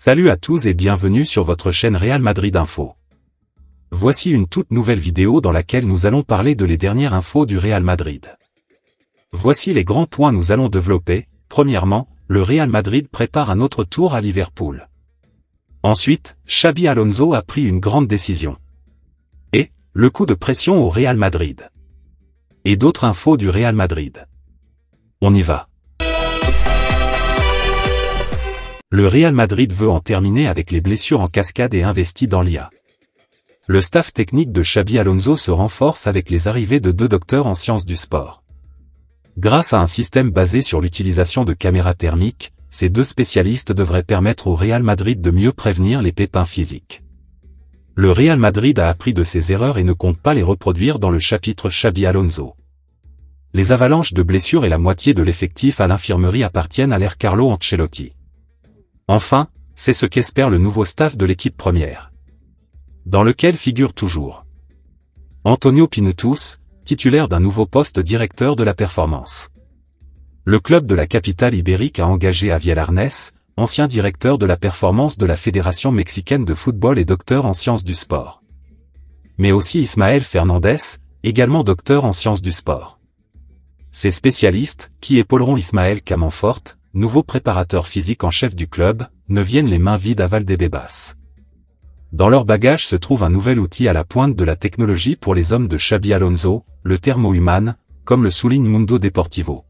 Salut à tous et bienvenue sur votre chaîne Real Madrid Info. Voici une toute nouvelle vidéo dans laquelle nous allons parler de les dernières infos du Real Madrid. Voici les grands points nous allons développer. Premièrement, le Real Madrid prépare un autre tour à Liverpool. Ensuite, Xabi Alonso a pris une grande décision. Et, le coup de pression au Real Madrid. Et d'autres infos du Real Madrid. On y va. Le Real Madrid veut en terminer avec les blessures en cascade et investit dans l'IA. Le staff technique de Xabi Alonso se renforce avec les arrivées de 2 docteurs en sciences du sport. Grâce à un système basé sur l'utilisation de caméras thermiques, ces 2 spécialistes devraient permettre au Real Madrid de mieux prévenir les pépins physiques. Le Real Madrid a appris de ses erreurs et ne compte pas les reproduire dans le chapitre Xabi Alonso. Les avalanches de blessures et la moitié de l'effectif à l'infirmerie appartiennent à l'ère Carlo Ancelotti. Enfin, c'est ce qu'espère le nouveau staff de l'équipe première, dans lequel figure toujours Antonio Pintus, titulaire d'un nouveau poste directeur de la performance. Le club de la capitale ibérique a engagé Javier Arnés, ancien directeur de la performance de la Fédération mexicaine de football et docteur en sciences du sport. Mais aussi Ismael Fernandez, également docteur en sciences du sport. Ces spécialistes, qui épauleront Ismael Camanfort, nouveau préparateur physique en chef du club, ne viennent les mains vides à Valdebebas. Dans leur bagage se trouve un nouvel outil à la pointe de la technologie pour les hommes de Xabi Alonso, le Thermo-Human, comme le souligne Mundo Deportivo.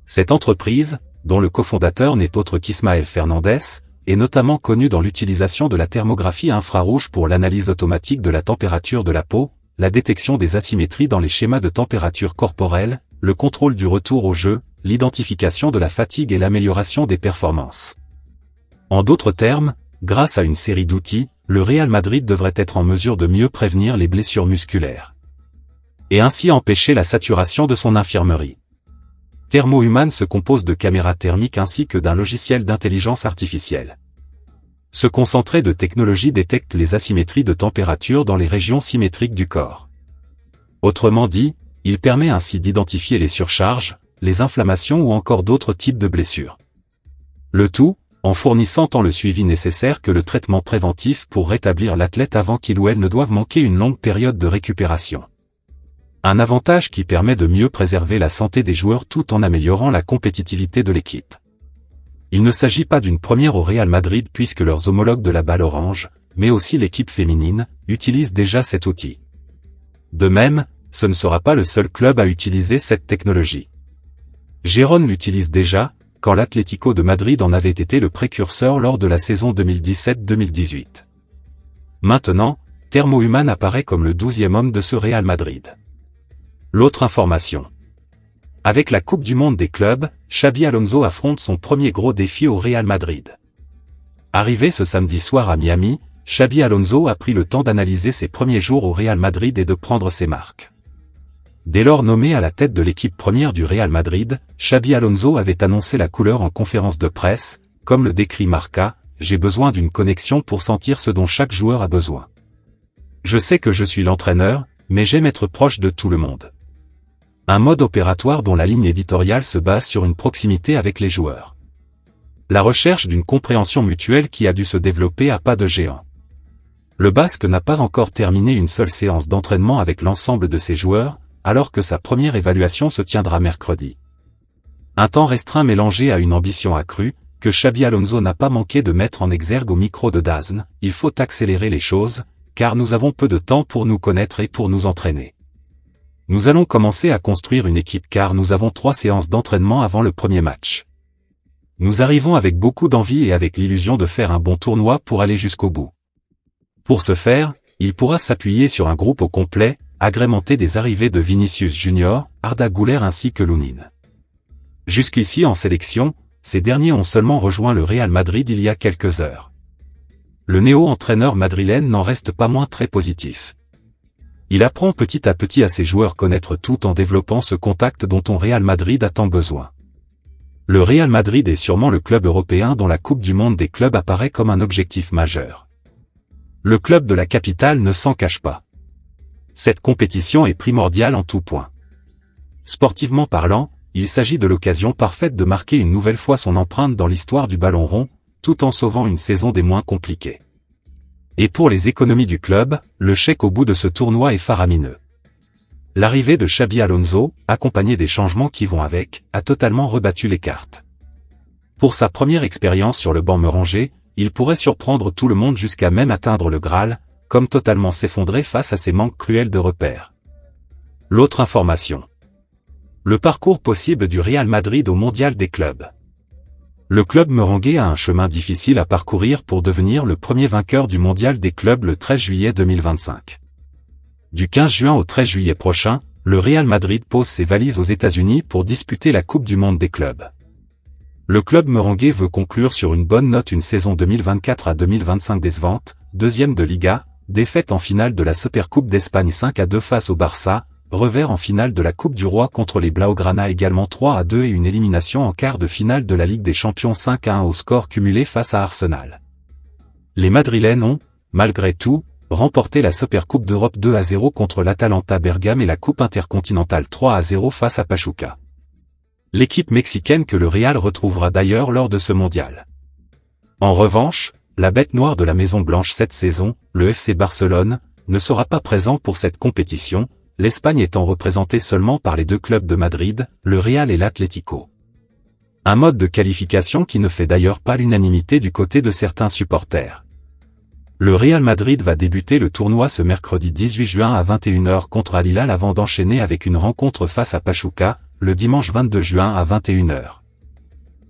Cette entreprise, dont le cofondateur n'est autre qu'Ismael Fernandez, est notamment connue dans l'utilisation de la thermographie infrarouge pour l'analyse automatique de la température de la peau, la détection des asymétries dans les schémas de température corporelle, le contrôle du retour au jeu, l'identification de la fatigue et l'amélioration des performances. En d'autres termes, grâce à une série d'outils, le Real Madrid devrait être en mesure de mieux prévenir les blessures musculaires. Et ainsi empêcher la saturation de son infirmerie. Thermo-Human se compose de caméras thermiques ainsi que d'un logiciel d'intelligence artificielle. Ce concentré de technologie détecte les asymétries de température dans les régions symétriques du corps. Autrement dit, il permet ainsi d'identifier les surcharges, les inflammations ou encore d'autres types de blessures. Le tout, en fournissant tant le suivi nécessaire que le traitement préventif pour rétablir l'athlète avant qu'il ou elle ne doive manquer une longue période de récupération. Un avantage qui permet de mieux préserver la santé des joueurs tout en améliorant la compétitivité de l'équipe. Il ne s'agit pas d'une première au Real Madrid puisque leurs homologues de la balle orange, mais aussi l'équipe féminine, utilisent déjà cet outil. De même, ce ne sera pas le seul club à utiliser cette technologie. Gérone l'utilise déjà, quand l'Atlético de Madrid en avait été le précurseur lors de la saison 2017-2018. Maintenant, Thermo-Human apparaît comme le 12e homme de ce Real Madrid. L'autre information. Avec la Coupe du Monde des clubs, Xabi Alonso affronte son premier gros défi au Real Madrid. Arrivé ce samedi soir à Miami, Xabi Alonso a pris le temps d'analyser ses premiers jours au Real Madrid et de prendre ses marques. Dès lors nommé à la tête de l'équipe première du Real Madrid, Xabi Alonso avait annoncé la couleur en conférence de presse, comme le décrit Marca, « J'ai besoin d'une connexion pour sentir ce dont chaque joueur a besoin. Je sais que je suis l'entraîneur, mais j'aime être proche de tout le monde. » Un mode opératoire dont la ligne éditoriale se base sur une proximité avec les joueurs. La recherche d'une compréhension mutuelle qui a dû se développer à pas de géant. Le Basque n'a pas encore terminé une seule séance d'entraînement avec l'ensemble de ses joueurs, alors que sa première évaluation se tiendra mercredi. Un temps restreint mélangé à une ambition accrue, que Xabi Alonso n'a pas manqué de mettre en exergue au micro de DAZN, il faut accélérer les choses, car nous avons peu de temps pour nous connaître et pour nous entraîner. Nous allons commencer à construire une équipe car nous avons 3 séances d'entraînement avant le premier match. Nous arrivons avec beaucoup d'envie et avec l'illusion de faire un bon tournoi pour aller jusqu'au bout. Pour ce faire, il pourra s'appuyer sur un groupe au complet, agrémenté des arrivées de Vinicius Junior, Arda Güler ainsi que Lunin. Jusqu'ici en sélection, ces derniers ont seulement rejoint le Real Madrid il y a quelques heures. Le néo-entraîneur madrilène n'en reste pas moins très positif. Il apprend petit à petit à ses joueurs connaître tout en développant ce contact dont ton Real Madrid a tant besoin. Le Real Madrid est sûrement le club européen dont la Coupe du Monde des clubs apparaît comme un objectif majeur. Le club de la capitale ne s'en cache pas. Cette compétition est primordiale en tout point. Sportivement parlant, il s'agit de l'occasion parfaite de marquer une nouvelle fois son empreinte dans l'histoire du ballon rond, tout en sauvant une saison des moins compliquées. Et pour les économies du club, le chèque au bout de ce tournoi est faramineux. L'arrivée de Xabi Alonso, accompagnée des changements qui vont avec, a totalement rebattu les cartes. Pour sa première expérience sur le banc merengue, il pourrait surprendre tout le monde jusqu'à même atteindre le Graal, comme totalement s'effondrer face à ses manques cruels de repères. L'autre information. Le parcours possible du Real Madrid au Mondial des clubs. Le club merengue a un chemin difficile à parcourir pour devenir le premier vainqueur du Mondial des clubs le 13 juillet 2025. Du 15 juin au 13 juillet prochain, le Real Madrid pose ses valises aux États-Unis pour disputer la Coupe du Monde des clubs. Le club merengue veut conclure sur une bonne note une saison 2024 à 2025 décevante, deuxième de Liga, défaite en finale de la Supercoupe d'Espagne 5-2 face au Barça, revers en finale de la Coupe du Roi contre les Blaugrana également 3-2 et une élimination en quart de finale de la Ligue des Champions 5-1 au score cumulé face à Arsenal. Les Madrilènes ont, malgré tout, remporté la Supercoupe d'Europe 2-0 contre l'Atalanta Bergame et la Coupe intercontinentale 3-0 face à Pachuca. L'équipe mexicaine que le Real retrouvera d'ailleurs lors de ce mondial. En revanche, la bête noire de la Maison Blanche cette saison, le FC Barcelone, ne sera pas présent pour cette compétition, l'Espagne étant représentée seulement par les deux clubs de Madrid, le Real et l'Atlético. Un mode de qualification qui ne fait d'ailleurs pas l'unanimité du côté de certains supporters. Le Real Madrid va débuter le tournoi ce mercredi 18 juin à 21h contre Al Hilal avant d'enchaîner avec une rencontre face à Pachuca, le dimanche 22 juin à 21h.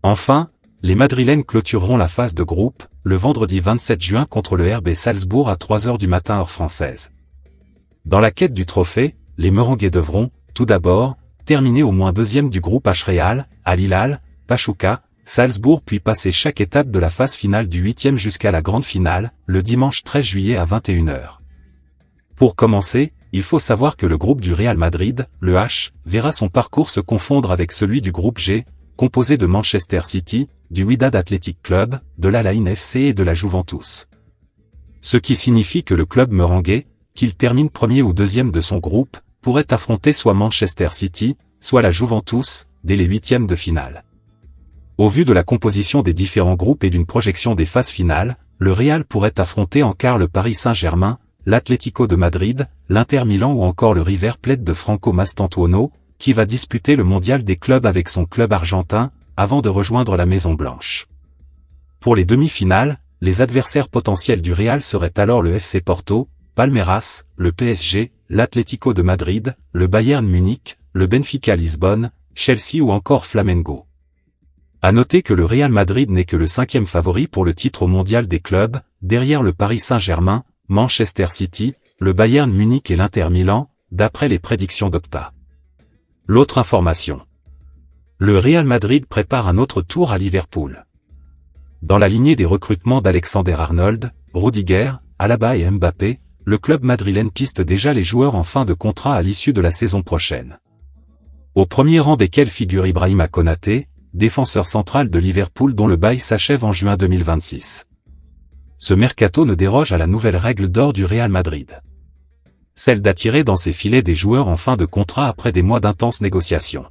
Enfin, les Madrilènes clôtureront la phase de groupe, le vendredi 27 juin contre le RB Salzbourg à 3h du matin heure française. Dans la quête du trophée, les merengues devront, tout d'abord, terminer au moins deuxième du groupe H Real, Al Hilal, Pachuca, Salzbourg puis passer chaque étape de la phase finale du 8e jusqu'à la grande finale, le dimanche 13 juillet à 21h. Pour commencer, il faut savoir que le groupe du Real Madrid, le H, verra son parcours se confondre avec celui du groupe G, composé de Manchester City, du Wydad Athletic Club, de l'Al-Ain FC et de la Juventus. Ce qui signifie que le club merengue, qu'il termine premier ou deuxième de son groupe, pourrait affronter soit Manchester City, soit la Juventus, dès les huitièmes de finale. Au vu de la composition des différents groupes et d'une projection des phases finales, le Real pourrait affronter en quart le Paris Saint-Germain, l'Atlético de Madrid, l'Inter Milan ou encore le River Plate de Franco Mastantuono, qui va disputer le mondial des clubs avec son club argentin, avant de rejoindre la Maison Blanche. Pour les demi-finales, les adversaires potentiels du Real seraient alors le FC Porto, Palmeiras, le PSG, l'Atlético de Madrid, le Bayern Munich, le Benfica Lisbonne, Chelsea ou encore Flamengo. À noter que le Real Madrid n'est que le 5e favori pour le titre au mondial des clubs, derrière le Paris Saint-Germain, Manchester City, le Bayern Munich et l'Inter Milan, d'après les prédictions d'Opta. L'autre information. Le Real Madrid prépare un autre tour à Liverpool. Dans la lignée des recrutements d'Alexander-Arnold, Rudiger, Alaba et Mbappé, le club madrilène piste déjà les joueurs en fin de contrat à l'issue de la saison prochaine. Au premier rang desquels figure Ibrahima Konaté, défenseur central de Liverpool dont le bail s'achève en juin 2026. Ce mercato ne déroge à la nouvelle règle d'or du Real Madrid. Celle d'attirer dans ses filets des joueurs en fin de contrat après des mois d'intenses négociations.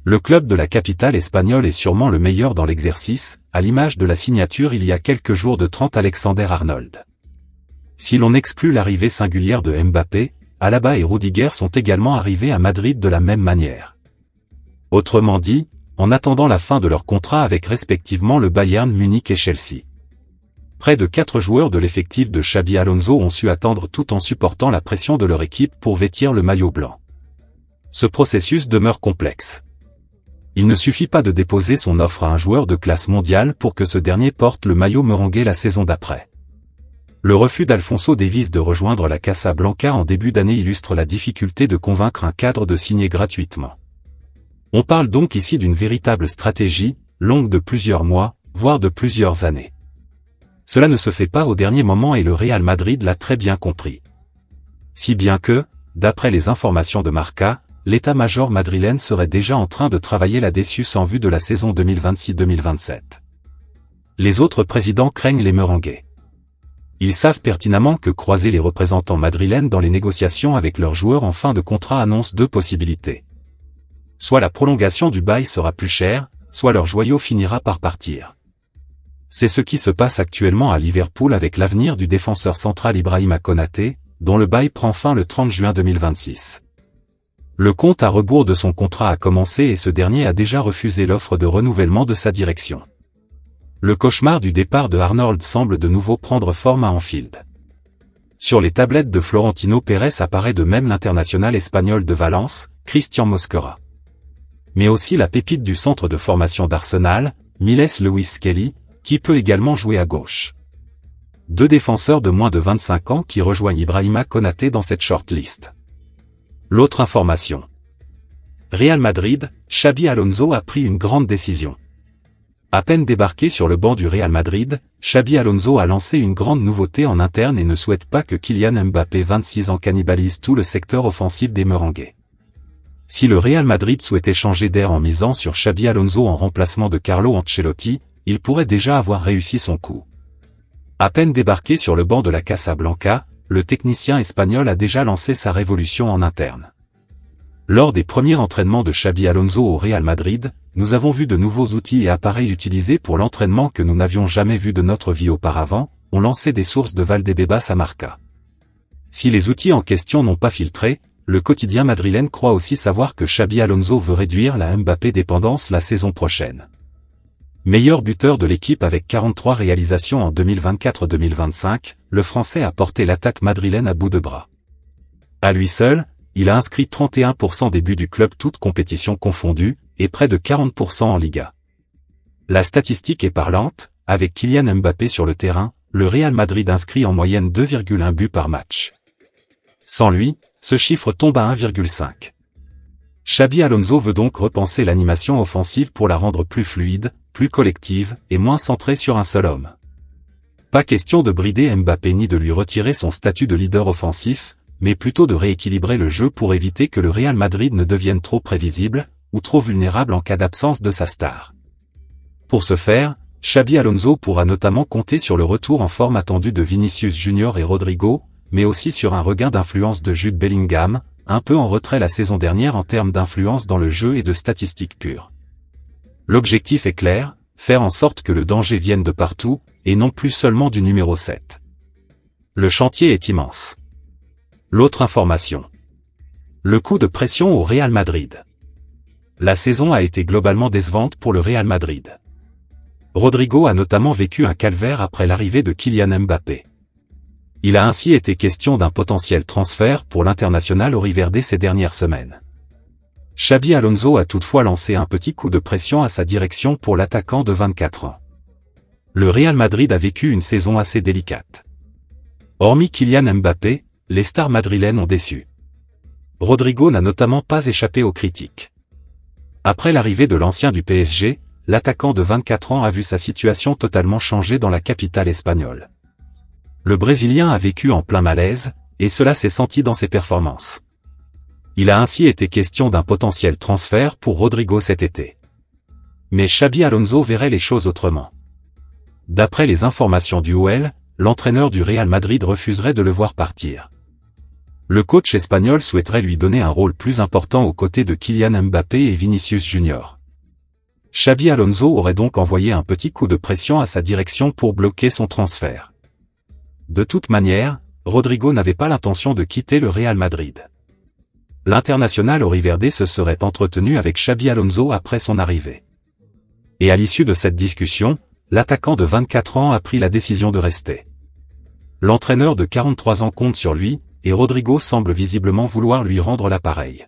Le club de la capitale espagnole est sûrement le meilleur dans l'exercice, à l'image de la signature il y a quelques jours de Trent Alexander-Arnold. Si l'on exclut l'arrivée singulière de Mbappé, Alaba et Rudiger sont également arrivés à Madrid de la même manière. Autrement dit, en attendant la fin de leur contrat avec respectivement le Bayern Munich et Chelsea. Près de 4 joueurs de l'effectif de Xabi Alonso ont su attendre tout en supportant la pression de leur équipe pour vêtir le maillot blanc. Ce processus demeure complexe. Il ne suffit pas de déposer son offre à un joueur de classe mondiale pour que ce dernier porte le maillot merengue la saison d'après. Le refus d'Alphonso Davies de rejoindre la Casa Blanca en début d'année illustre la difficulté de convaincre un cadre de signer gratuitement. On parle donc ici d'une véritable stratégie, longue de plusieurs mois, voire de plusieurs années. Cela ne se fait pas au dernier moment et le Real Madrid l'a très bien compris. Si bien que, d'après les informations de Marca, l'état-major madrilène serait déjà en train de travailler là-dessus en vue de la saison 2026-2027. Les autres présidents craignent les merengues. Ils savent pertinemment que croiser les représentants madrilènes dans les négociations avec leurs joueurs en fin de contrat annonce deux possibilités. Soit la prolongation du bail sera plus chère, soit leur joyau finira par partir. C'est ce qui se passe actuellement à Liverpool avec l'avenir du défenseur central Ibrahima Konaté, dont le bail prend fin le 30 juin 2026. Le compte à rebours de son contrat a commencé et ce dernier a déjà refusé l'offre de renouvellement de sa direction. Le cauchemar du départ de Arnold semble de nouveau prendre forme à Anfield. Sur les tablettes de Florentino Pérez apparaît de même l'international espagnol de Valence, Christian Mosquera. Mais aussi la pépite du centre de formation d'Arsenal, Miles Lewis-Skelly, qui peut également jouer à gauche. Deux défenseurs de moins de 25 ans qui rejoignent Ibrahima Konaté dans cette shortlist. L'autre information. Real Madrid, Xabi Alonso a pris une grande décision. À peine débarqué sur le banc du Real Madrid, Xabi Alonso a lancé une grande nouveauté en interne et ne souhaite pas que Kylian Mbappé 26 ans cannibalise tout le secteur offensif des Merengues. Si le Real Madrid souhaitait changer d'air en misant sur Xabi Alonso en remplacement de Carlo Ancelotti, il pourrait déjà avoir réussi son coup. À peine débarqué sur le banc de la Casablanca, le technicien espagnol a déjà lancé sa révolution en interne. Lors des premiers entraînements de Xabi Alonso au Real Madrid, nous avons vu de nouveaux outils et appareils utilisés pour l'entraînement que nous n'avions jamais vu de notre vie auparavant, ont lancé des sources de Valdebebas à Marca. Si les outils en question n'ont pas filtré, le quotidien madrilène croit aussi savoir que Xabi Alonso veut réduire la Mbappé dépendance la saison prochaine. Meilleur buteur de l'équipe avec 43 réalisations en 2024-2025, le Français a porté l'attaque madrilène à bout de bras. À lui seul, il a inscrit 31% des buts du club toutes compétitions confondues, et près de 40% en Liga. La statistique est parlante, avec Kylian Mbappé sur le terrain, le Real Madrid inscrit en moyenne 2,1 buts par match. Sans lui, ce chiffre tombe à 1,5. Xabi Alonso veut donc repenser l'animation offensive pour la rendre plus fluide, plus collective, et moins centrée sur un seul homme. Pas question de brider Mbappé ni de lui retirer son statut de leader offensif, mais plutôt de rééquilibrer le jeu pour éviter que le Real Madrid ne devienne trop prévisible, ou trop vulnérable en cas d'absence de sa star. Pour ce faire, Xabi Alonso pourra notamment compter sur le retour en forme attendu de Vinicius Junior et Rodrigo, mais aussi sur un regain d'influence de Jude Bellingham, un peu en retrait la saison dernière en termes d'influence dans le jeu et de statistiques pures. L'objectif est clair, faire en sorte que le danger vienne de partout, et non plus seulement du numéro 7. Le chantier est immense. L'autre information. Le coup de pression au Real Madrid. La saison a été globalement décevante pour le Real Madrid. Rodrigo a notamment vécu un calvaire après l'arrivée de Kylian Mbappé. Il a ainsi été question d'un potentiel transfert pour l'international auriverdé ces dernières semaines. Xabi Alonso a toutefois lancé un petit coup de pression à sa direction pour l'attaquant de 24 ans. Le Real Madrid a vécu une saison assez délicate. Hormis Kylian Mbappé, les stars madrilènes ont déçu. Rodrigo n'a notamment pas échappé aux critiques. Après l'arrivée de l'ancien du PSG, l'attaquant de 24 ans a vu sa situation totalement changer dans la capitale espagnole. Le Brésilien a vécu en plein malaise, et cela s'est senti dans ses performances. Il a ainsi été question d'un potentiel transfert pour Rodrigo cet été. Mais Xabi Alonso verrait les choses autrement. D'après les informations du OL, l'entraîneur du Real Madrid refuserait de le voir partir. Le coach espagnol souhaiterait lui donner un rôle plus important aux côtés de Kylian Mbappé et Vinicius Junior. Xabi Alonso aurait donc envoyé un petit coup de pression à sa direction pour bloquer son transfert. De toute manière, Rodrigo n'avait pas l'intention de quitter le Real Madrid. L'international auriverdé se serait entretenu avec Xabi Alonso après son arrivée. Et à l'issue de cette discussion, l'attaquant de 24 ans a pris la décision de rester. L'entraîneur de 43 ans compte sur lui, et Rodrigo semble visiblement vouloir lui rendre l'appareil.